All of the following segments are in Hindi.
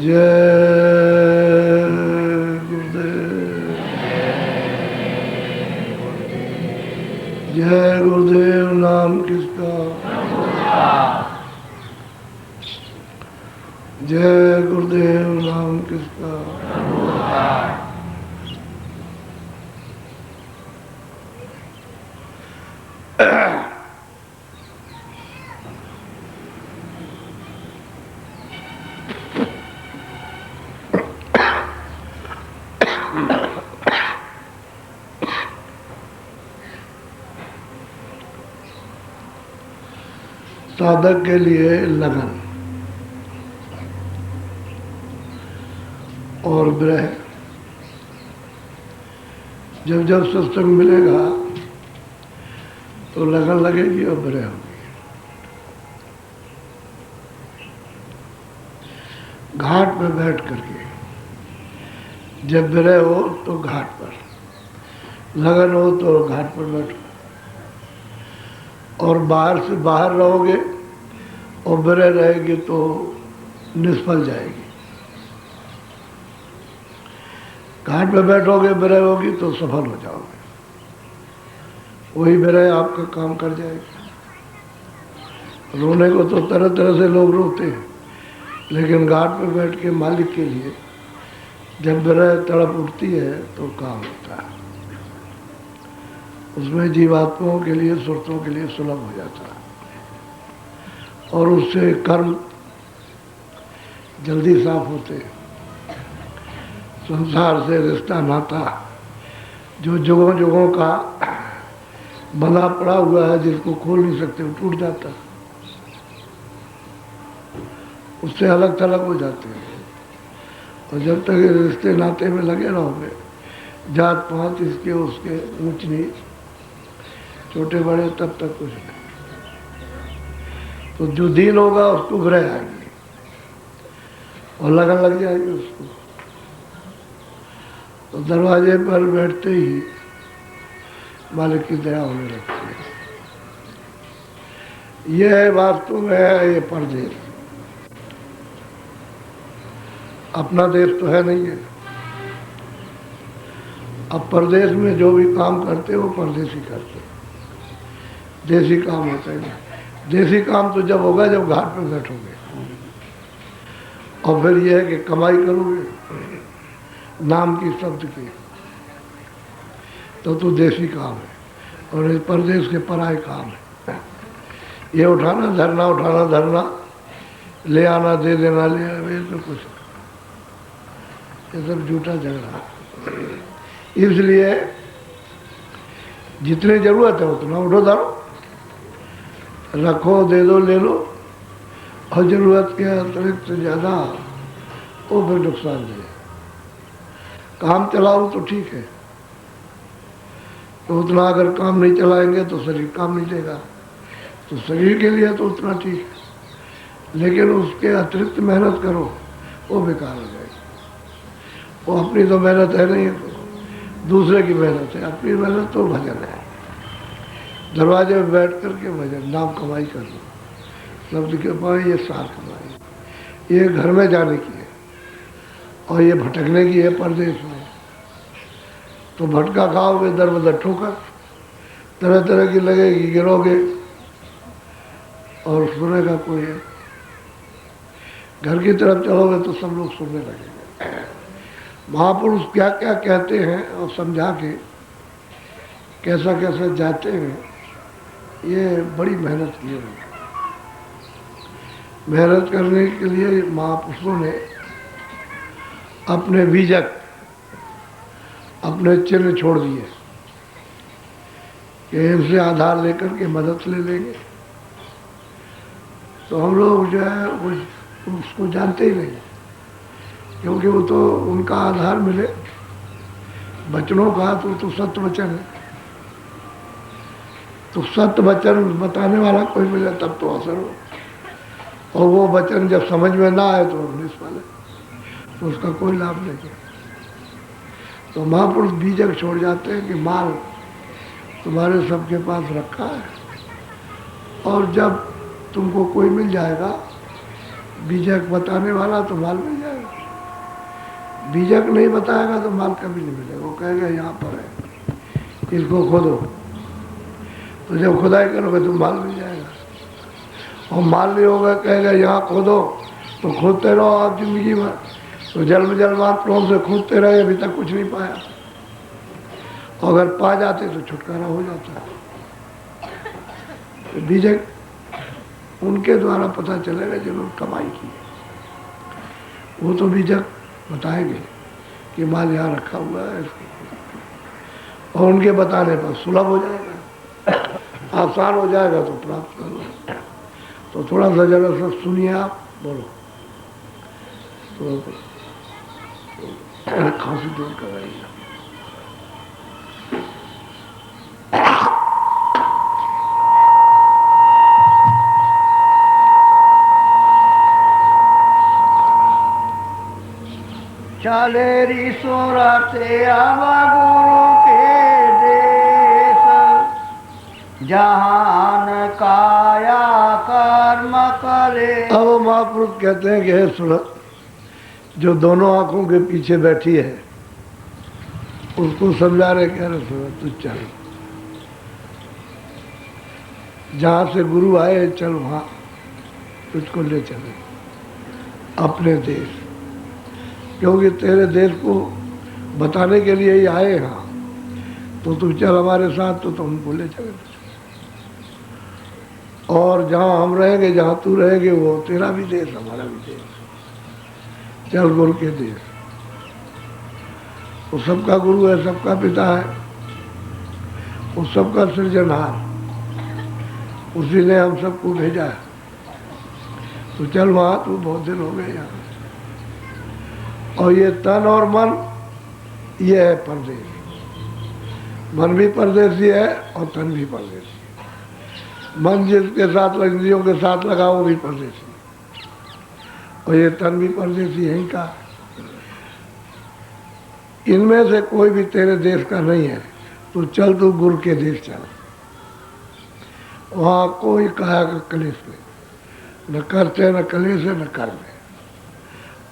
जय गुरुदेव। जय गुरुदेव नाम किसका। जय गुरुदेव नाम किसका। साधक के लिए लगन और विरह। जब जब सत्संग मिलेगा तो लगन लगेगी और विरह होगी। घाट पे बैठ करके जब विरह हो तो घाट पर, लगन हो तो घाट पर बैठो। और बाहर से बाहर रहोगे और विरह रहेगी तो निष्फल जाएगी। घाट पे बैठोगे विरह होगी तो सफल हो जाओगे। वही विरह आपका काम कर जाएगी। रोने को तो तरह तरह से लोग रोते हैं, लेकिन घाट पे बैठ के मालिक के लिए जब विरह तड़प उठती है तो काम होता है। उसमें जीवात्माओं के लिए, सुरतों के लिए सुलभ हो जाता है और उससे कर्म जल्दी साफ होते हैं। संसार से रिश्ता नाता जो जुगों जुगों का बंधा पड़ा हुआ है, जिसको खोल नहीं सकते, वो टूट जाता है। उससे अलग थलग हो जाते हैं। और जब तक ये रिश्ते नाते में लगे रहोगे, जात पात इसके उसके, ऊंच नीच, छोटे बड़े, तब तक कुछ नहीं। तो जो दीन होगा उसको विरह आएगी और लगन लग जाएगी उसको। तो दरवाजे पर बैठते ही मालिक की दया होने लगती है। यह वास्तव में है ये परदेश। अपना देश तो है नहीं है। अब परदेश में जो भी काम करते वो परदेसी करते, देसी काम होता है। देसी काम तो जब होगा जब घाट पे बैठोगे और फिर यह है कि कमाई करोगे नाम की, शब्द की, तो देसी काम है। और इस परदेश के पराए काम है। ये उठाना धरना, उठाना धरना, ले आना दे देना, ले आना, ये तो कुछ, ये सब झूठा झगड़ा। इसलिए जितनी जरूरत है उतना उठो धरो, रखो, दे दो, ले लो। और जरूरत के अतिरिक्त ज़्यादा वो फिर नुकसान दे। काम चलाओ तो ठीक है, तो उतना अगर काम नहीं चलाएंगे तो शरीर काम नहीं देगा। तो शरीर के लिए तो उतना ठीक है, लेकिन उसके अतिरिक्त मेहनत करो वो बेकार हो जाएगी। वो अपनी तो मेहनत है नहीं, दूसरे की मेहनत है। अपनी मेहनत तो भजन है। दरवाजे में बैठ करके भजन, नाम कमाई कर लो। शब्द के पाए ये सार कमाई, ये घर में जाने की है और ये भटकने की है परदेश में। तो भटका खाओगे, दर बदर ठोकर, तरह तरह की लगेगी, गिरोगे और सुनेगा कोई है। घर की तरफ चलोगे तो सब लोग सुनने लगेंगे। महापुरुष क्या क्या कहते हैं और समझा के कैसा कैसा जाते हैं, ये बड़ी मेहनत की है। मेहनत करने के लिए महापुरुषों ने अपने बीजक, अपने चिन्ह छोड़ दिए कि इनसे आधार लेकर के मदद ले लेंगे। तो हम लोग जो है वो उसको जानते ही नहीं, क्योंकि वो तो उनका आधार मिले वचनों का, तो सत्य वचन है। तो सत्य वचन बताने वाला कोई मिले तब तो असर हो। और वो वचन जब समझ में ना आए तो निष्फल है, तो उसका कोई लाभ नहीं है। तो महापुरुष बीजक छोड़ जाते हैं कि माल तुम्हारे सबके पास रखा है, और जब तुमको कोई मिल जाएगा बीजक बताने वाला तो माल मिल जाएगा। बीजक नहीं बताएगा तो माल कभी नहीं मिलेगा। वो कहेगा यहाँ पर है, इसको खोदो। तो जब खुदाई करोगे तो माल मिल जाएगा। और माल नहीं होगा, कहेगा यहाँ खोदो, तो खोदते रहो आप जिंदगी भर। तो जन्म जन्मांतरों से खोदते रहे, अभी तक कुछ नहीं पाया। अगर पा जाते तो छुटकारा हो जाता। तो बीजक उनके द्वारा पता चलेगा जिन्होंने कमाई की। वो तो बीजक बताएंगे कि माल यहाँ रखा हुआ है इसको, और उनके बताने पर सुलभ हो जाएगा, आसान हो जाएगा तो प्राप्त कर लो। तो थोड़ा सा जरा सा सुनिए आप, बोलो। तो खांसी दूर कराइए। चले ऋषुरते आवा गुरु के देश, जहान काया कर्म करे। अब महापुरुष कहते हैं कि हे सुरत, जो दोनों आंखों के पीछे बैठी है उसको समझा रहे, कह रहे सुरत तू चल, जहां से गुरु आए चल वहां तुझको ले चले अपने देश, क्योंकि तेरे देश को बताने के लिए ही आए यहाँ। तो तू चल हमारे साथ, तो हमको ले चले। और जहाँ हम रहेंगे, जहाँ तू रहेंगे, वो तेरा भी देश हमारा भी देश। चल गुरु के देश। वो सबका गुरु है, सबका पिता है, वो सबका सृजनहार, उसी ने हम सबको भेजा है। तो चल वहाँ, तू बहुत दिन हो गए यहाँ। और ये तन और मन, ये है परदेश। मन भी परदेसी है और तन भी परदेसी। मन जिसके साथ, इंद्रियों के साथ लगा, वो भी परदेसी, और ये तन भी परदेसी यहीं का। इनमें से कोई भी तेरे देश का नहीं है। तो चल तू गुरु के देश चल, वहाँ कोई काया का कलेश नहीं, न करते न कलेश है, न कर्म है,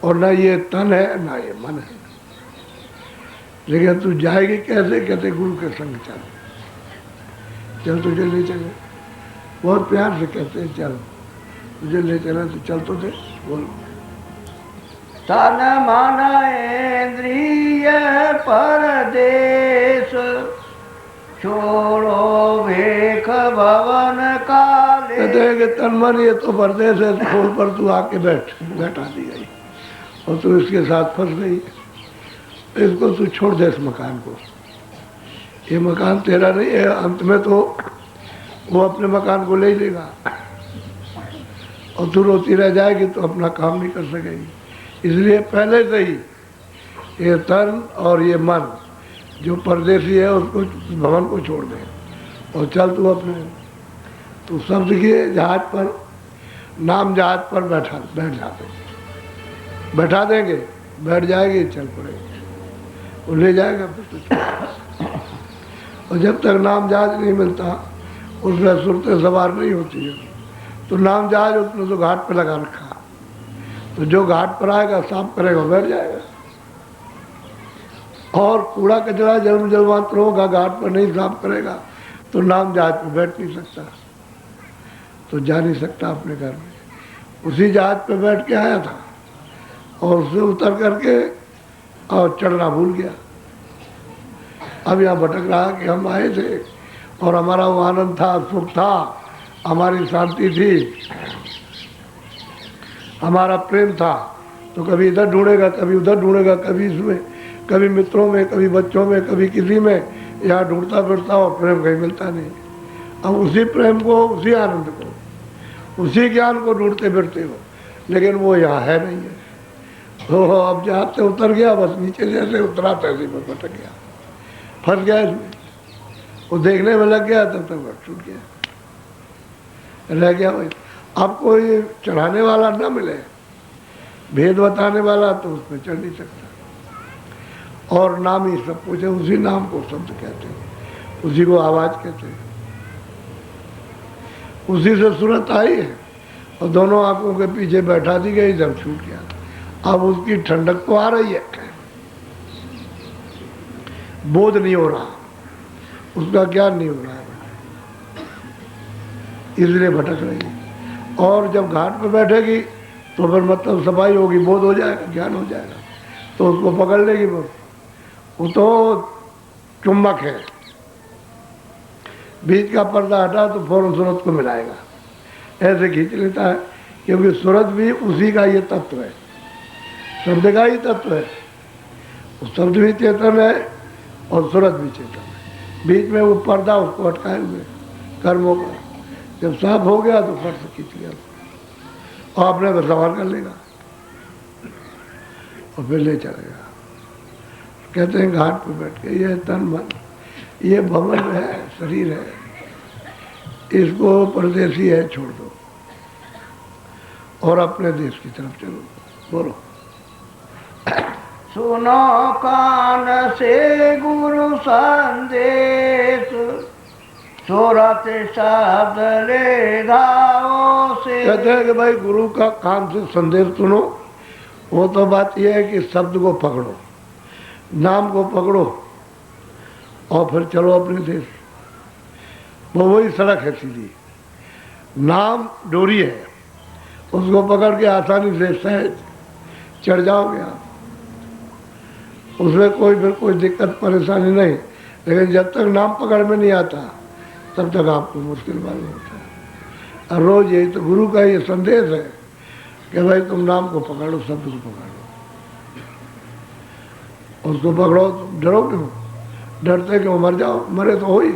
और न ये तन है न ये मन है। लेकिन तू जाएगी कैसे? कहते गुरु के संग चल। चल तुझे ले चले, बहुत प्यार से कहते हैं चल, तुझे ले चले तो चल तो दे। बोलो। तन मन इंद्रिय परदेश, छोड़ो भेख भवन काले। कहते हैं कि तन मन ये तो परदेश है, छोड़ पर तू आके बैठा दी गई, और तू इसके साथ फंस गई। इसको तू छोड़ दे, इस मकान को। ये मकान तेरा नहीं है, अंत में तो वो अपने मकान को ले लेगा, और तू रोती रह जाएगी तो अपना काम नहीं कर सकेगी। इसलिए पहले से ही ये तन और ये मन जो परदेसी है, उसको भवन को छोड़ दे और चल तू अपने। तो शब्द के जहाज पर, नाम जहाज पर बैठा देंगे, बैठ जाएगी, चल पड़ेगी, वो ले जाएगा फिर तुझको। और जब तक नाम जहाज नहीं मिलता, उसमें सुरतें सवार नहीं होती है, तो नाम जहाज उसने तो घाट पे लगा रखा। तो जो घाट पर आएगा, साफ करेगा, बैठ जाएगा। और कूड़ा कचरा जन्म जन्मांतरों का घाट पर नहीं साफ करेगा तो नाम जहाज पर बैठ नहीं सकता, तो जा नहीं सकता अपने घर में। उसी जहाज पे बैठ के आया था, और उससे उतर करके और चढ़ना भूल गया। अब यहाँ भटक रहा कि हम आए थे और हमारा वो आनंद था, सुख था, हमारी शांति थी, हमारा प्रेम था। तो कभी इधर ढूंढेगा, कभी उधर ढूंढेगा, कभी इसमें, कभी मित्रों में, कभी बच्चों में, कभी किसी में, यहाँ ढूंढता फिरता और प्रेम कहीं मिलता नहीं। अब उसी प्रेम को, उसी आनंद को, उसी ज्ञान को ढूंढते फिरते हो, लेकिन वो यहाँ है नहीं है। तो अब जहाँ से उतर गया, बस नीचे जैसे उतरा तैसे बस भटक गया, फंस गया इसमें। वो देखने में लग गया, तब तक छूट गया, रह गया भाई। अब कोई चढ़ाने वाला ना मिले, भेद बताने वाला, तो उस पर चढ़ नहीं सकता। और नाम ही सब कुछ है, उसी नाम को शब्द कहते हैं, उसी को आवाज कहते हैं, उसी से सूरत आई है। और दोनों आंखों के पीछे बैठा दी गई, जब छूट गया। अब उसकी ठंडक तो आ रही है, बोध नहीं हो रहा, उसका ज्ञान नहीं हो रहा है, इसलिए भटक रही है। और जब घाट पर बैठेगी तो फिर मतलब सफाई होगी, बोध हो जाएगा, ज्ञान हो जाएगा, तो उसको पकड़ लेगी। वो तो चुम्बक है, बीच का पर्दा हटा तो फौरन सूरत को मिलाएगा, ऐसे खींच लेता है, क्योंकि सूरत भी उसी का ये तत्व है, शब्द का ही तत्व है। वो शब्द भी चेतन है और सूरत भी चेतन है, बीच में वो पर्दा उसको अटकाए हुए कर्मों का। जब साफ हो गया तो फट से खींच लिया और अपने को सवार कर लेगा और फिर ले चलेगा। कहते हैं घाट पर बैठ के, ये तन मन, ये भवन है, शरीर है, इसको परदेसी है छोड़ दो और अपने देश की तरफ चलो। बोलो। सुनो कान से गुरु संदेश, सूरत शब्द ले धाओ से। कहते हैं कि भाई गुरु का कान से संदेश सुनो। वो तो बात यह है कि शब्द को पकड़ो, नाम को पकड़ो और फिर चलो अपने देश। वो वही सड़क है सीधी, नाम डोरी है, उसको पकड़ के आसानी से सहज चढ़ जाओगे आप, उसमें कोई दिक्कत परेशानी नहीं। लेकिन जब तक नाम पकड़ में नहीं आता तब तक आपको मुश्किल मालूम होता है। और रोज यही तो गुरु का ये संदेश है कि भाई तुम नाम को पकड़ो, शब्द को पकड़ो, उसको पकड़ो। तुम डरो क्यों? डरते क्यों? मर जाओ, मरे तो हो ही।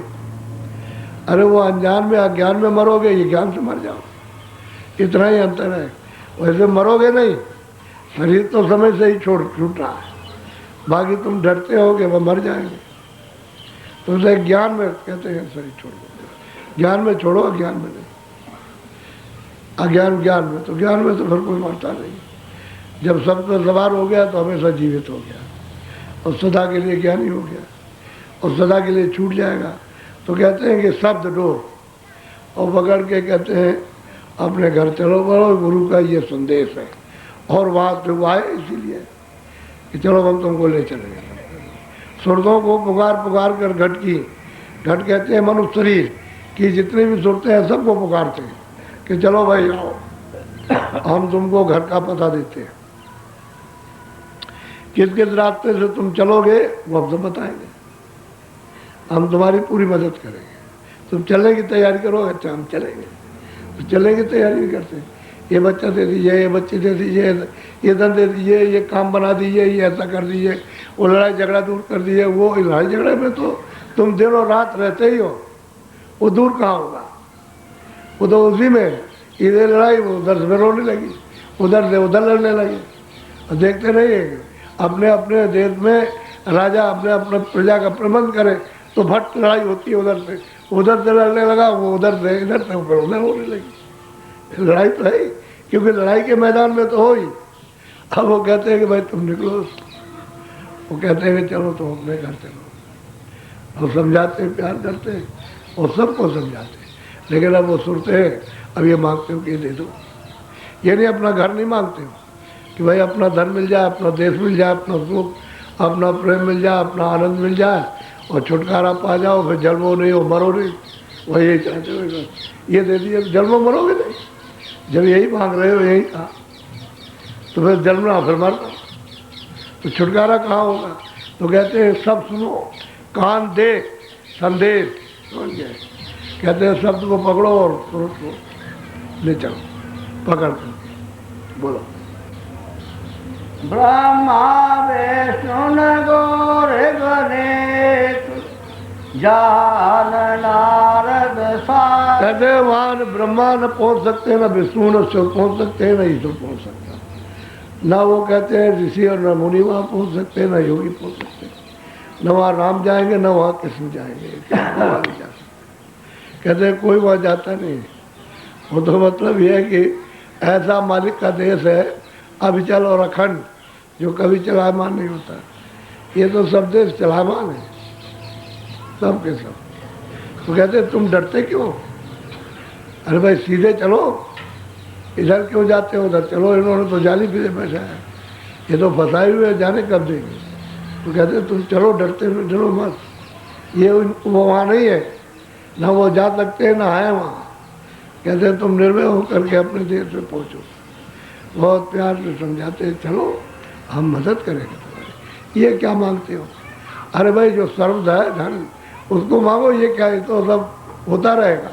अरे वो अनजान में अज्ञान में मरोगे, ये ज्ञान से मर जाओ, इतना ही अंतर है। वैसे मरोगे नहीं, शरीर तो समय से ही छूट रहा है, बाकी तुम डरते होगे वह मर जाएंगे। तो उसे ज्ञान में कहते हैं शरीर छोड़ दो, ज्ञान में छोड़ो, अज्ञान में नहीं। अज्ञान ज्ञान में, तो ज्ञान में तो फिर कोई मरता नहीं। जब सब पर सवार हो गया तो हमेशा जीवित हो गया और सदा के लिए ज्ञानी हो गया और सदा के लिए छूट जाएगा। तो कहते हैं कि शब्द डोर और पकड़ के कहते हैं अपने घर चलो बढ़ो। गुरु का ये संदेश है और वहाँ से वो आए इसीलिए कि चलो हम तुमको ले चलेंगे। सुरतों को पुकार कर घट कहते हैं मनुष्य शरीर की जितनी भी सुरतें हैं सबको पुकारते हैं कि चलो भाई आओ, हम तुमको घर का पता देते हैं, किस किस रास्ते से तुम चलोगे वो हम सब बताएंगे, हम तुम्हारी पूरी मदद करेंगे। तुम चलने की तैयारी करो, अच्छा हम चलेंगे। तो चलने की तैयारी नहीं करते, ये बच्चा दे दीजिए, ये बच्ची दे दीजिए, ये धन दे दीजिए, ये काम बना दीजिए, ये ऐसा कर दीजिए, वो लड़ाई झगड़ा दूर कर दीजिए। वो लड़ाई झगड़े में तो तुम दिनों रात रहते ही हो, वो दूर कहाँ होगा? वो तो उसी में, इधर लड़ाई वो उधर से रोने लगी, उधर से उधर लड़ने लगे। और देखते नहीं अपने अपने देश में राजा अपने अपने प्रजा का प्रबंध करे तो भट लड़ाई होती है, उधर से लड़ने लगा, वो उधर से इधर से ऊपर उधर होने लगी। लड़ाई तो है ही, क्योंकि लड़ाई के मैदान में तो हो ही। अब वो कहते हैं कि भाई तुम निकलो, वो कहते हैं कि चलो तुम अपने घर चलो। और समझाते हैं, प्यार करते हैं और सबको समझाते हैं। लेकिन अब वो सुनते हैं, अब ये मांगते हो कि दे दो, ये नहीं, अपना घर नहीं मांगते हो कि भाई अपना धन मिल जाए, अपना देश मिल जाए, अपना सुख, अपना प्रेम मिल जाए, अपना आनंद मिल जाए और छुटकारा पा जाओ, फिर जन्मो नहीं हो, मरो नहीं। वही यही चाहते हो, ये दे दिए, जन्मो मरोगे नहीं। जब यही मांग रहे हो, यही कहा, तो फिर जन्मना फिर मरना, तो छुटकारा कहाँ होगा? तो कहते हैं सब सुनो, कान दे संदेश, समझ गए? कहते हैं शब्द को पकड़ो और स्रोत को ले चलो, पकड़ कर बोलो। ब्रह्मा विष्णु गौर गणेश जान नारद सार। कहते हैं वहाँ न ब्रह्मा न पहुँच सकते, न विष्णु न शिव पहुँच सकते, न ईश्वर पहुँच सकता। न वो कहते हैं ऋषि और न मुनि वहाँ पहुँच सकते, न योगी पहुँच सकते, न वहाँ राम जाएंगे, न वहाँ कृष्ण जाएंगे, वहाँ नहीं जा सकते। कहते हैं कोई वहाँ जाता नहीं। वो तो मतलब ये है कि ऐसा मालिक का देश है अभिचल और अखंड, जो कभी चलायमान नहीं होता। ये तो सब देश चलायमान है, सब के सब। तो कहते तुम डरते क्यों? अरे भाई सीधे चलो, इधर क्यों जाते हो, उधर चलो। इन्होंने तो जाली फिरे बैठा है, ये तो फंसाए हुए, जाने कब देंगे। तो कहते तुम चलो, डरते डरो मत, ये वो वहाँ नहीं है, ना वो जा सकते हैं ना है वहाँ। कहते तुम निर्भय होकर के अपने देश में पहुँचो। बहुत प्यार से समझाते, चलो हम मदद करेंगे तुम्हारी। ये क्या मांगते हो? अरे भाई जो सर्व है धन उसको मांगो, ये क्या, ये तो सब होता रहेगा,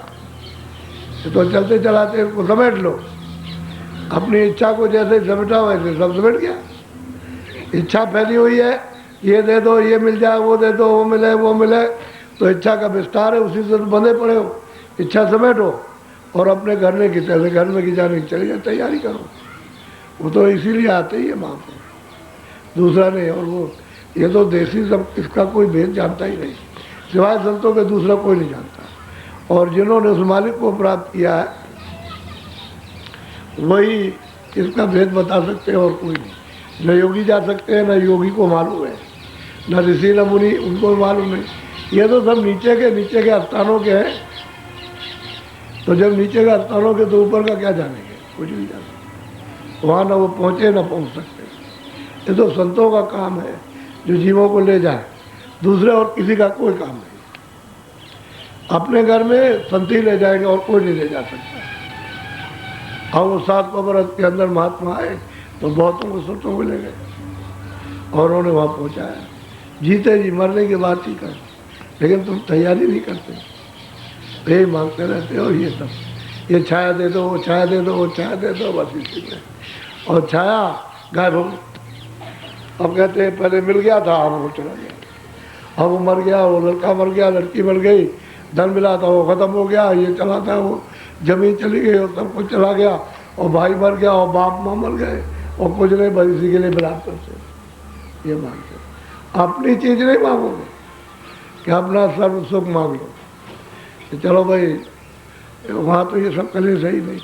ये तो चलते चलाते इसको समेट लो। अपनी इच्छा को जैसे समेटा वैसे सब समेट गया। इच्छा फैली हुई है, ये दे दो, ये मिल जाए, वो दे दो, वो मिले, वो मिले, तो इच्छा का विस्तार है, उसी से तो बंधे पड़े हो। इच्छा समेटो और अपने करने की तरह घर में की जाने की चली जाए, तैयारी करो। वो तो इसीलिए आते ही है महापुरुष, दूसरा नहीं। और वो ये तो देसी सब, इसका कोई भेद जानता ही नहीं, सिवाय संतों के दूसरा कोई नहीं जानता। और जिन्होंने उस मालिक को प्राप्त किया है वही इसका भेद बता सकते हैं, और कोई नहीं। न योगी जा सकते हैं, न योगी को मालूम है, न ऋषि न मुनि, उनको मालूम नहीं। ये तो सब नीचे के स्थानों के हैं। तो जब नीचे के स्थानों के, तो ऊपर का क्या जानेंगे? कुछ नहीं जाने। वहाँ न वो पहुँचे न पहुँच सकते। ये तो संतों का काम है जो जीवों को ले जाए, दूसरे और किसी का कोई काम नहीं। अपने घर में संत ही ले जाएंगे और कोई नहीं ले जा सकता। और वो 7 बरस के अंदर महात्मा आए तो बहुतों को संतों को ले गए और उन्होंने वहाँ पहुँचाया। जीते जी मरने की बात ही कर, लेकिन तुम तैयारी नहीं करते, यही मांगते रहते हो। ये सब, ये छाया दे दो, वो छाया दे दो, वो छाया दे दो, बस इसी में। और छाया गायब हो गई। अब कहते हैं पहले मिल गया था, अब वो चला गया। अब वो मर गया, वो लड़का मर गया, लड़की मर गई, धन मिला था वो खत्म हो गया, ये चला था, वो जमीन चली गई और सब कुछ चला गया, और भाई मर गया, और बाप माँ मर गए, और कुछ नहीं, बस इसी के लिए बराबर से ये मांगते। अपनी चीज़ नहीं मांगोगे कि अपना सर्व सुख मांग लो कि चलो भाई वहाँ तो ये सब कले सही नहीं,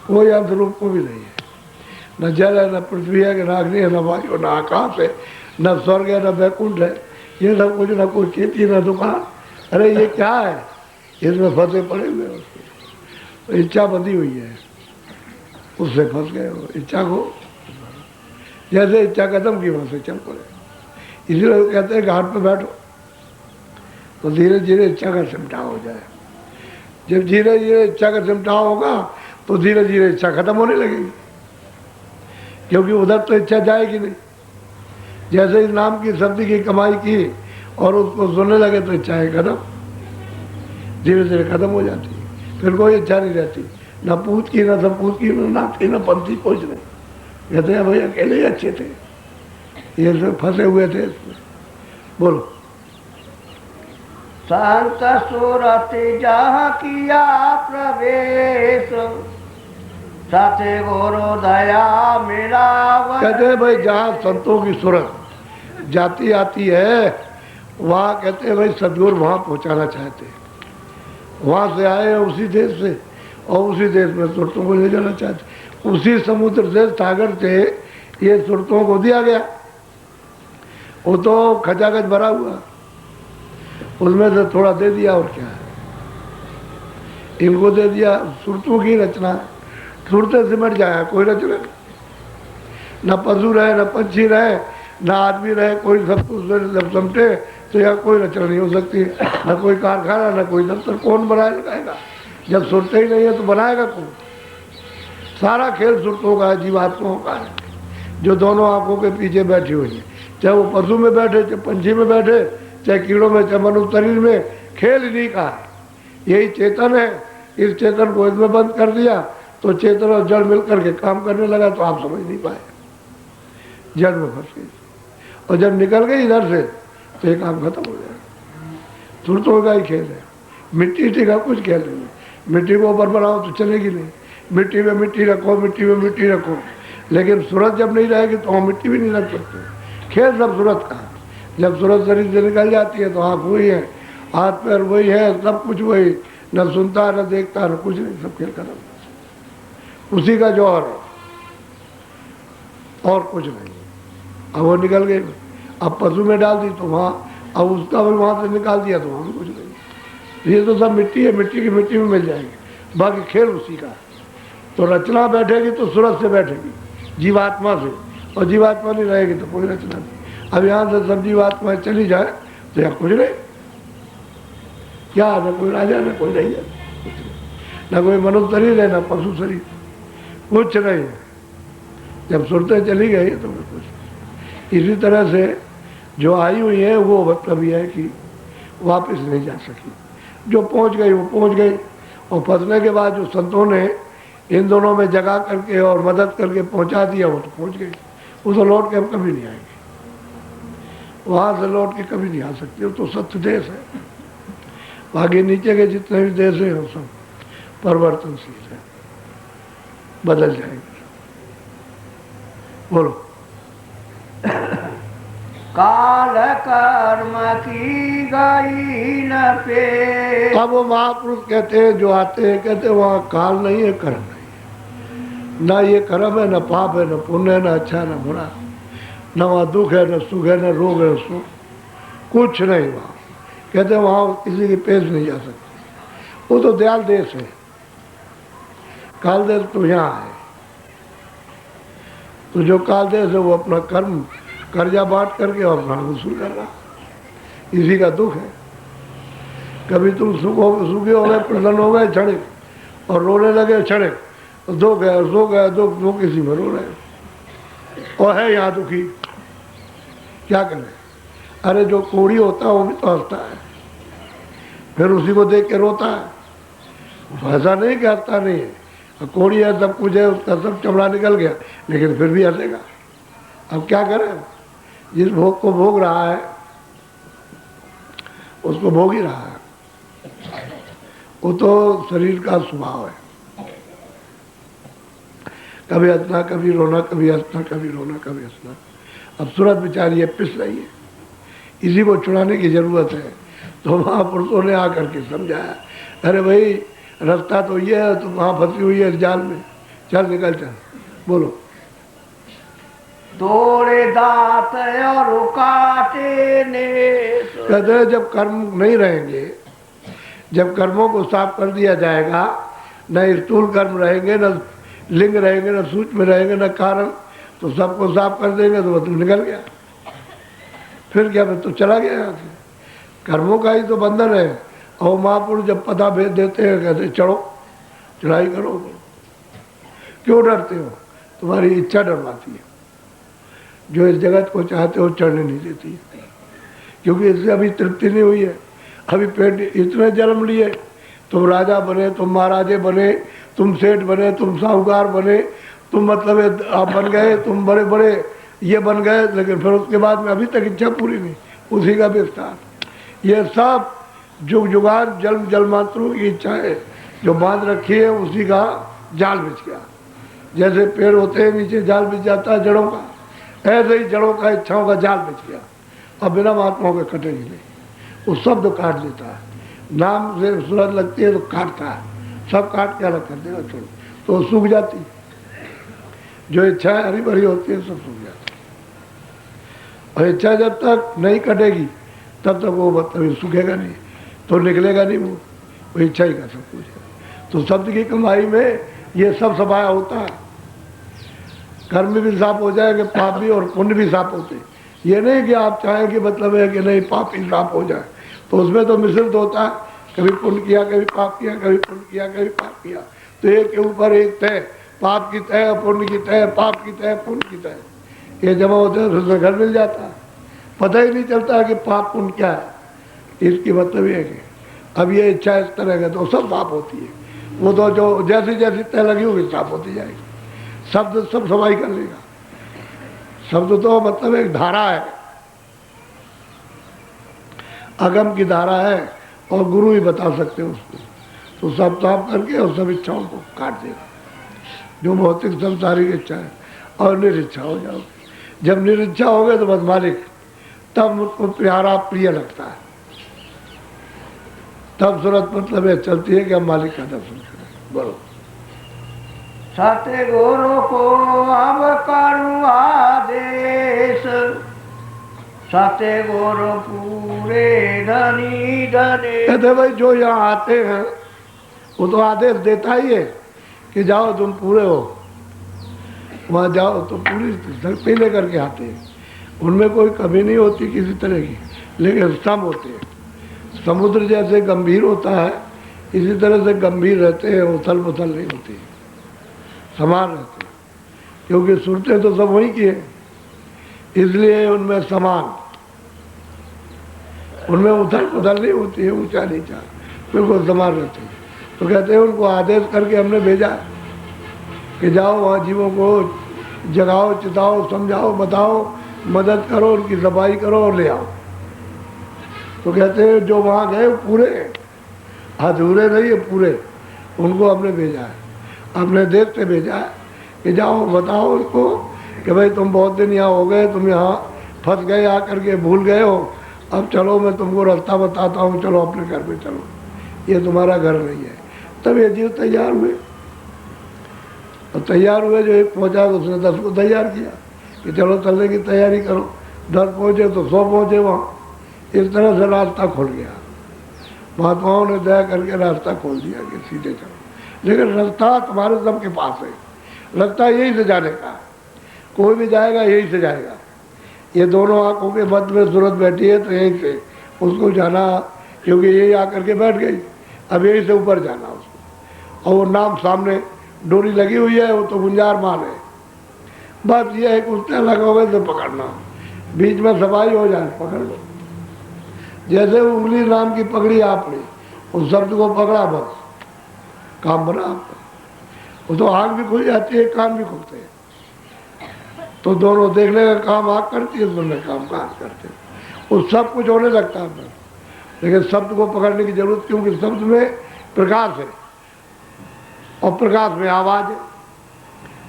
कोई अंत रूप को भी नहीं है। न जल है, न पृथ्वी है, न अग्नि है, न वायु, न आकाश है, न स्वर्ग है, न वैकुंठ है। ये सब कुछ, न कोई खेती, न दुकान। अरे ये क्या है? इसमें फंसे पड़े हुए हो। तो इच्छा बंधी हुई है, उससे फंस गए हो। इच्छा को जैसे इच्छा खत्म की, वहाँ से चल पड़े। इसलिए कहते हैं घाट पे बैठो तो धीरे धीरे इच्छा का सिमटाव हो जाए। जब धीरे धीरे इच्छा का सिमटाव होगा तो धीरे धीरे इच्छा खत्म होने लगेगी, क्योंकि उधर तो इच्छा जाएगी नहीं। जैसे इस नाम की शब्द की कमाई की और उसको सुनने लगे तो इच्छाएं खत्म, धीरे धीरे खत्म हो जाती है। फिर कोई इच्छा नहीं रहती, न पूछ की, न संपूछ की, न नाथ की, न पंथी, कुछ नहीं। कहते हैं भाई अकेले ही अच्छे थे, ये सब फंसे हुए थे इसमें। बोलो। संत सुरति जहाँ किया प्रवेश, सत्य गुरु दया मिला। कहते हैं भाई जहाँ संतों की सूरत जाती आती है, वहाँ कहते हैं भाई सदगुरु वहाँ पहुँचाना चाहते हैं। वहाँ से आए उसी देश से, और उसी देश में सुरतों को ले जाना चाहते। उसी समुद्र से, सागर से ये सुरतों को दिया गया। वो तो खचाखच भरा हुआ, उसमें से थोड़ा दे दिया, और क्या है, इनको दे दिया। सुरतों की रचना है, सुरतें सिमट जाए, कोई रचना नहीं। न पशु रहे, न पंछी रहे, न आदमी रहे, कोई सब कुछ जब समटे तो यहाँ कोई रचना नहीं हो सकती। न कोई कारखाना, न कोई दफ्तर, कौन बनाए लगाएगा? जब सुरते ही नहीं है तो बनाएगा कौन? सारा खेल सुरतों का है, जीवात्माओं का है, जो दोनों आंखों के पीछे बैठी हुई है। चाहे वो पशु में बैठे, चाहे पंछी में बैठे, चाहे कीड़ों में, चाहे मनुष्य शरीर में, खेल इन्हीं का है। यही चेतन है। इस चेतन को इसमें बंद कर दिया तो चेतन और जड़ मिलकर के काम करने लगा, तो आप समझ नहीं पाए, जड़ में फंस गई। और जब निकल गई इधर से तो ये काम खत्म हो जाएगा। सुरतों का ही खेल है, मिट्टी का कुछ खेल नहीं है। मिट्टी को ऊपर बनाओ तो चलेगी नहीं, मिट्टी में मिट्टी रखो, मिट्टी में मिट्टी रखो, लेकिन सूरत जब नहीं रहेगी तो वहाँ मिट्टी भी नहीं रख सकते। खेल सब सूरत का। जब सूरत शरीर से निकल जाती है तो आँख वही है, हाथ पैर वही है, सब कुछ वही, न सुनता न देखता न कुछ नहीं, सब खेल खत्म। उसी का जौहर है और कुछ नहीं। अब वो निकल गई, अब पशु में डाल दी तो वहाँ, अब उसका भी वहाँ से निकाल दिया तो वहाँ भी कुछ नहीं। ये तो सब मिट्टी है, मिट्टी की मिट्टी में मिल जाएंगे, बाकी खेल उसी का है। तो रचना बैठेगी तो सूरत से बैठेगी, जीवात्मा से, और जीवात्मा नहीं रहेगी तो कोई रचना नहीं। अब यहाँ से सब्जी बात में चली जाए तो यहाँ कुछ नहीं, क्या न कोई राजा न कोई नहीं है, न कोई मनुष्य शरीर है न पशु शरीर, कुछ नहीं है। जब सुरतें चली गई तो कुछ। इसी तरह से जो आई हुई है वो मतलब यह है कि वापस नहीं जा सकी, जो पहुंच गई वो पहुंच गई। और फंसने के बाद जो संतों ने इन दोनों में जगा करके और मदद करके पहुंचा दिया वो तो पहुंच गई, वो तो लौट के अब कभी नहीं आएंगे, वहां से लौट के कभी नहीं आ सकती। वो तो सत्य देश है, बाकी नीचे के जितने भी देश हैं वो सब परिवर्तनशील है, बदल जाएंगे। बोलो। काल कर्म की गई न पे। अब वो महापुरुष कहते हैं जो आते हैं, कहते हैं वहाँ काल नहीं है, कर्म नहीं है, ना ये कर्म है, न पाप है, न पुण्य है, न अच्छा न बुरा, न वहाँ दुख है, न सुख है, न रोग है, सुख कुछ नहीं वहाँ। कहते हैं वहाँ किसी की पेश नहीं जा सकती, वो तो दयाल देश है, काल देश तो यहाँ है। तो जो काल देश है वो अपना कर्म कर्जा बांट करके और अपना वसूल कर रहा, इसी का दुख है। कभी तुम सुखी हो गए, प्रसन्न हो गए, छड़े और रोने लगे, छड़े दुख है, सुख है, दुख इसी में रो रहे और है यहाँ दुखी, क्या करें। अरे जो कोढ़ी होता है वो भी तो हंसता है, फिर उसी को देख के रोता है। तो ऐसा नहीं कि हंसता नहीं है, कोढ़ी है, सब कुछ है, उसका सब चमड़ा निकल गया, लेकिन फिर भी हंसेगा। अब क्या करें, जिस भोग को भोग रहा है उसको भोग ही रहा है, वो तो शरीर का स्वभाव है, कभी हंसना कभी रोना, कभी हंसना कभी रोना, कभी हंसना। अब सूरत बेचारी है, पिस रही है, इसी को छुड़ाने की जरूरत है। तो महापुरुषों ने आकर के समझाया, अरे भाई रास्ता तो ये है, तो वहाँ फंसी हुई है जाल में, चल निकल चल। बोलो। तोड़े दांत और काटे ने। कहते हैं जब कर्म नहीं रहेंगे, जब कर्मों को साफ कर दिया जाएगा, न स्थूल कर्म रहेंगे, न लिंग रहेंगे, न सूक्ष्म रहेंगे, न कारण, तो सबको साफ कर देंगे तो मतलब निकल गया। फिर क्या, तो चला गया यहाँ से, कर्मों का ही तो बंधन है। और महापुरुष जब पता भेज देते हैं, कहते चढ़ो चढ़ाई करो। क्यों डरते हो, तुम्हारी इच्छा डरवाती है, जो इस जगत को चाहते हो चढ़ने नहीं देती है, क्योंकि इससे अभी तृप्ति नहीं हुई है। अभी पेट इतने जन्म लिए, तुम राजा बने, तुम महाराजे बने, तुम सेठ बने, तुम साहूकार बने, तुम मतलब आप बन गए, तुम बड़े बड़े ये बन गए, लेकिन फिर उसके बाद में अभी तक इच्छा पूरी नहीं, उसी का विस्तार। ये सब जुग जुगार जन्म जन्मांतरों की इच्छा है जो बांध रखी है, उसी का जाल बिछ गया। जैसे पेड़ होते हैं नीचे जाल बिछ जाता है जड़ों का, ऐसे ही जड़ों का इच्छाओं का जाल बिछ गया। अब बिना महात्माओं के कटेगी नहीं, वो शब्द काट देता है, नाम से सूरत लगती है तो काटता है, सब काट के अलग कर देगा, छोड़ तो सूख जाती है। जो इच्छाएं हरी भरी होती है सब सूख जाती है। और इच्छा जब तक नहीं कटेगी तब तक वो मतलब सूखेगा नहीं, तो निकलेगा नहीं, वो इच्छा ही का सब कुछ है। तो शब्द की कमाई में ये सब सफाया होता है, कर्म भी साफ हो जाएंगे, पाप भी और पुण्य भी साफ होते हैं। ये नहीं कि आप चाहें कि मतलब है कि नहीं पाप ही साफ हो जाए, तो उसमें तो मिश्रित होता है, कभी पुण्य किया कभी पाप किया, कभी पुण्य किया कभी पाप किया, तो एक के ऊपर एक तय, पाप की तय, पुण्य की तय, पाप की तय, पुण्य की तय, ये जमा होते हैं, उसमें घर मिल जाता है, पता ही नहीं चलता कि पाप पुण्य क्या है। इसकी मतलब ये है कि अब ये इच्छा इस तरह का तो सब साफ होती है, वो तो जो जैसी जैसी तय लगी होगी साफ होती जाएगी। शब्द सब सफाई कर लेगा, शब्द तो मतलब एक धारा है, अगम की धारा है, और गुरु ही बता सकते हैं उसको, तो सब साफ करके और सब इच्छाओं को काट देगा, जो भौतिक संसारिक इच्छा है, और निरिच्छा हो जाओगे। जब निरिच्छा हो गए तो बस मालिक, तब मुझको प्यारा प्रिय लगता है, तब सूरत मतलब ये चलती है कि हम मालिक का दर्शन करें। बोलो। सतगुरु को अब करूँ आदेश, सतगुरु पूरे धनी धने। कहते भाई जो यहाँ आते हैं वो तो आदेश देता ही है कि जाओ तुम पूरे हो, वहाँ जाओ तो पूरी शक्ति लेकर के आते हैं। उनमें कोई कमी नहीं होती किसी तरह की, लेकिन सम होते हैं। समुद्र जैसे गंभीर होता है, इसी तरह से गंभीर रहते हैं, उथल पुथल नहीं होती, समान रहते हैं, क्योंकि सुरतें तो सब वही की है, इसलिए उनमें समान, उनमें उथल पुथल नहीं होती है, ऊंचा नीचा, बिल्कुल समान रहते हैं। तो कहते हैं उनको आदेश करके हमने भेजा कि जाओ वहाँ जीवों को जगाओ, चिताओ, समझाओ, बताओ, मदद करो, उनकी सफाई करो और ले आओ। तो कहते हैं जो वहाँ गए पूरे, अधूरे नहीं है, पूरे, उनको हमने भेजा है, अपने देश से भेजा है कि जाओ बताओ उनको कि भाई तुम बहुत दिन यहाँ हो गए, तुम यहाँ फंस गए, आकर के भूल गए हो, अब चलो मैं तुमको रास्ता बताता हूँ, चलो अपने घर में चलो, ये तुम्हारा घर नहीं है। तब ये जीव तैयार हुए, और तैयार हुए, जो एक पहुँचा तो उसने 10 को तैयार किया कि चलो चलने की तैयारी करो। 10 पहुँचे तो 100 पहुँचे वहाँ। इस तरह से रास्ता खुल गया, महात्माओं ने दया करके रास्ता खोल दिया कि सीधे चलो। लेकिन रास्ता तुम्हारे सबके पास है, रास्ता यही से जाने का, कोई भी जाएगा यही से जाएगा। ये दोनों आंखों के मध्य में सूरत बैठी है, तो यहीं से उसको जाना, क्योंकि यही आकर के बैठ गई, अब यहीं से ऊपर जाना उसको। और वो नाम सामने डोरी लगी हुई है, वो तो गुंजार माल है, बस ये है कि उसने लगोगे तो पकड़ना, बीच में सफाई हो जाए पकड़ लो। जैसे उंगली नाम की पकड़ी आपने, उस शब्द को पकड़ा, बस काम बना आपका। वो तो आँख भी खुल जाती है, कान भी खुलते हैं, तो दोनों देखने का काम आँख करती है, सुनने का काम कान करते हैं, वो सब कुछ होने लगता है। लेकिन शब्द को पकड़ने की जरूरत, क्योंकि शब्द में प्रकाश है और प्रकाश में आवाज़ है,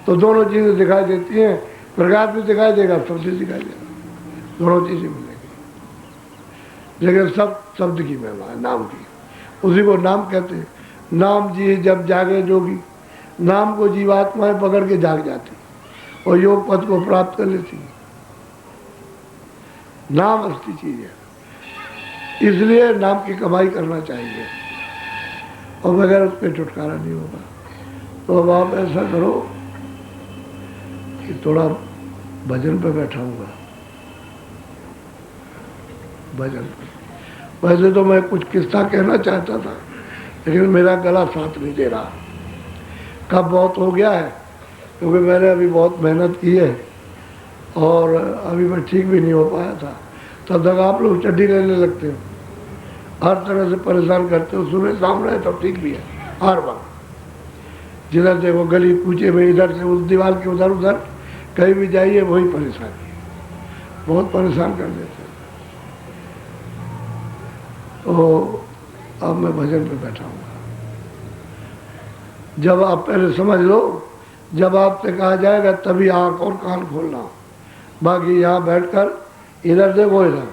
तो दोनों चीज़ें दिखाई देती हैं, प्रकाश भी दिखाई देगा, शब्द भी दिखाई देगा, दोनों चीज़ें मिलेंगी। लेकिन सब शब्द की महिमा है, नाम की, उसी को नाम कहते हैं। नाम जी जब जागे जोगी, नाम को जीवात्माएं पकड़ के जाग जाती और योग पद को प्राप्त कर लेती। नाम असली चीज है, इसलिए नाम की कमाई करना चाहिए, और बगैर उसके छुटकारा नहीं होगा। तो अब आप ऐसा करो कि थोड़ा भजन पे बैठाऊंगा, भजन पे। वैसे तो मैं कुछ किस्सा कहना चाहता था, लेकिन मेरा गला साथ नहीं दे रहा, कब बहुत हो गया है, क्योंकि मैंने अभी बहुत मेहनत की है और अभी मैं ठीक भी नहीं हो पाया था। तब तक आप लोग चड्डी लेने लगते हो, हर तरह से परेशान करते हो, सुबह शाम रहे तब ठीक भी है, हर वक्त जिधर से वो गली कूचे में, इधर से उस दीवार के उधर उधर कहीं भी जाइए वही परेशानी है, बहुत परेशान कर देते हैं। तो अब मैं भजन पे बैठा हूँ। जब आप पहले समझ लो, जब आपसे कहा जाएगा तभी आंख और कान खोलना, बाकी यहाँ बैठकर इधर से वो इधर।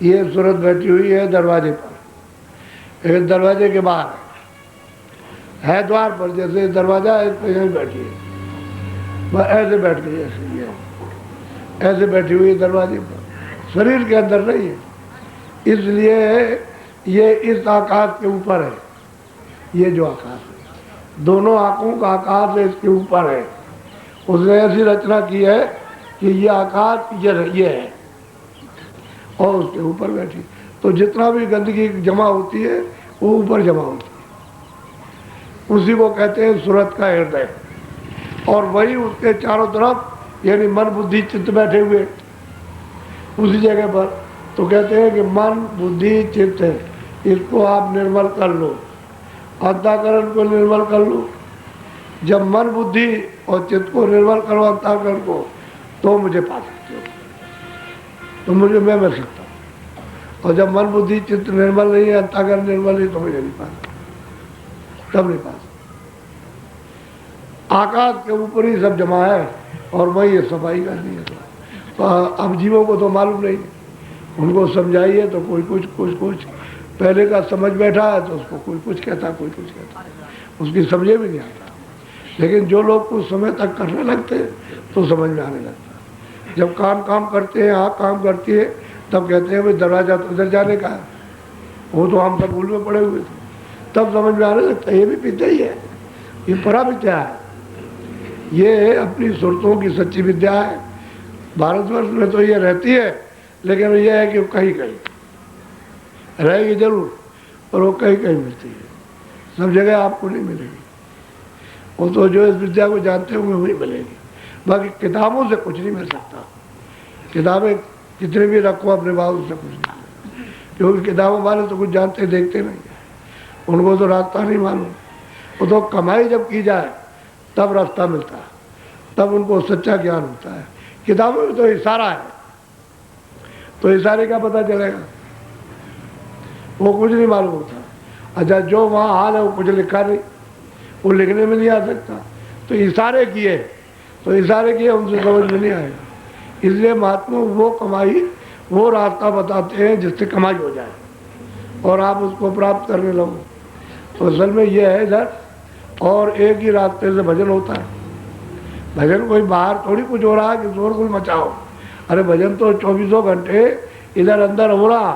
ये सूरत बैठी हुई है दरवाजे पर, एक दरवाजे के बाहर है द्वार पर, जैसे दरवाजा है इस पर यहीं बैठी है, बस ऐसे बैठ गई, ऐसे ये ऐसे बैठी हुई है दरवाजे पर, शरीर के अंदर नहीं है। इसलिए ये इस आकाश के ऊपर है, ये जो आकाश है, दोनों आंखों का आकाश है, इसके ऊपर है। उसने ऐसी रचना की है कि ये आकाश ये है और उसके ऊपर बैठी, तो जितना भी गंदगी जमा होती है वो ऊपर जमा होती है, उसी को कहते हैं सूरत का हृदय। और वही उसके चारों तरफ यानी मन बुद्धि चित्त बैठे हुए उसी जगह पर। तो कहते हैं कि मन बुद्धि चित्त है, इसको आप निर्मल कर लो, अंतःकरण को निर्मल कर लो। जब मन बुद्धि और चित्त को निर्मल करो, अंतःकरण को, तो मुझे पा सकते हो, तो मुझे मैं मिल सकता हूँ। और जब मन बुद्धि चित्त निर्मल नहीं है, अंतःकरण निर्मल नहीं, तो मुझे नहीं पा सकता, तब नहीं पा सकता। आकाश के ऊपर ही सब जमा है और वही सफाई करनी है। तो अब जीवों को तो मालूम नहीं, उनको समझाइए तो कोई कुछ पहले का समझ बैठा है, तो उसको कोई कुछ कहता, कोई कुछ कहता, उसकी समझे भी नहीं आता। लेकिन जो लोग कुछ समय तक करने लगते हैं तो समझ में आने लगता। जब काम करते हैं, आँख काम करती है, तब कहते हैं भाई दरवाजा तो इधर जाने का है, वो तो हम सब भूल में पड़े हुए थे, तब समझ में आने लगता है ये भी विद्या ही है, ये परा विद्या है, ये अपनी सुरतों की सच्ची विद्या है। भारतवर्ष में तो ये रहती है, लेकिन ये है कि वो कहीं कहीं रहेगी जरूर, पर वो कहीं कहीं मिलती है, सब जगह आपको नहीं मिलेगी। वो तो जो इस विद्या को जानते होंगे वही मिलेगी, बाकी किताबों से कुछ नहीं मिल सकता। किताबें कितने भी रखो अपने पास, उससे कुछ नहीं मिलेगा, क्योंकि किताबों वाले तो कुछ जानते देखते नहीं है, उनको तो रास्ता नहीं मालूम। वो तो कमाई जब की जाए तब रास्ता मिलता है, तब उनको सच्चा ज्ञान होता है। किताबों में तो इशारा है, तो इशारे का पता चलेगा, वो कुछ नहीं मालूम होता। अच्छा, जो वहाँ हाल है वो कुछ लिखा नहीं, वो लिखने में नहीं आ सकता, तो इशारे किए, तो इशारे किए उनसे समझ में नहीं आएगा। इसलिए महात्मा वो कमाई, वो रास्ता बताते हैं जिससे कमाई हो जाए और आप उसको प्राप्त करने लगो। तो असल में ये है इधर, और एक ही रास्ते से भजन होता है। भजन कोई बाहर थोड़ी कुछ हो रहा है कि शोर कुछ मचाओ। अरे भजन तो 24 घंटे इधर अंदर हो रहा,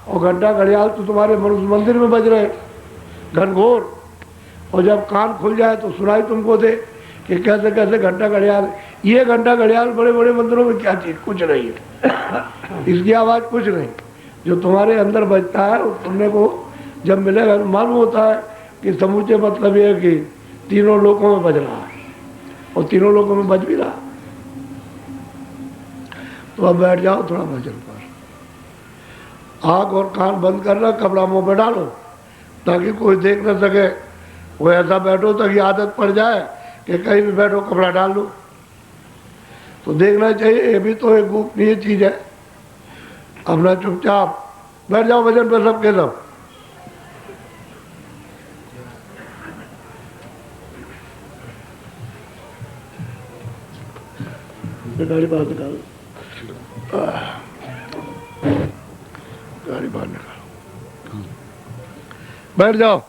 और घंटा घड़ियाल तो तुम्हारे मनुष्य मंदिर में बज रहे घनघोर, और जब कान खुल जाए तो सुनाई तुमको दे कि कैसे कैसे घंटा घड़ियाल। ये घंटा घड़ियाल बड़े बड़े मंदिरों में क्या चीज, कुछ नहीं है, इसकी आवाज़ कुछ नहीं। जो तुम्हारे अंदर बजता है वो सुनने को जब मिलेगा मालूम होता है कि समूचे मतलब ये है कि तीनों लोकों में बज रहा है, और तीनों लोगों में बज भी रहा। तो अब बैठ जाओ थोड़ा भजन पर, आँख और कान बंद करना, कपड़ा मुंह पे डालो ताकि कोई देख न सके। वो ऐसा बैठो ताकि आदत पड़ जाए कि कहीं भी बैठो कपड़ा डाल लो, तो देखना चाहिए। ये भी तो एक गोपनीय चीज है। अपना चुपचाप बैठ जाओ भजन पर सबके सब। गाड़ी बाहर निकालो, गाड़ी बाहर निकालो, बैठ जाओ।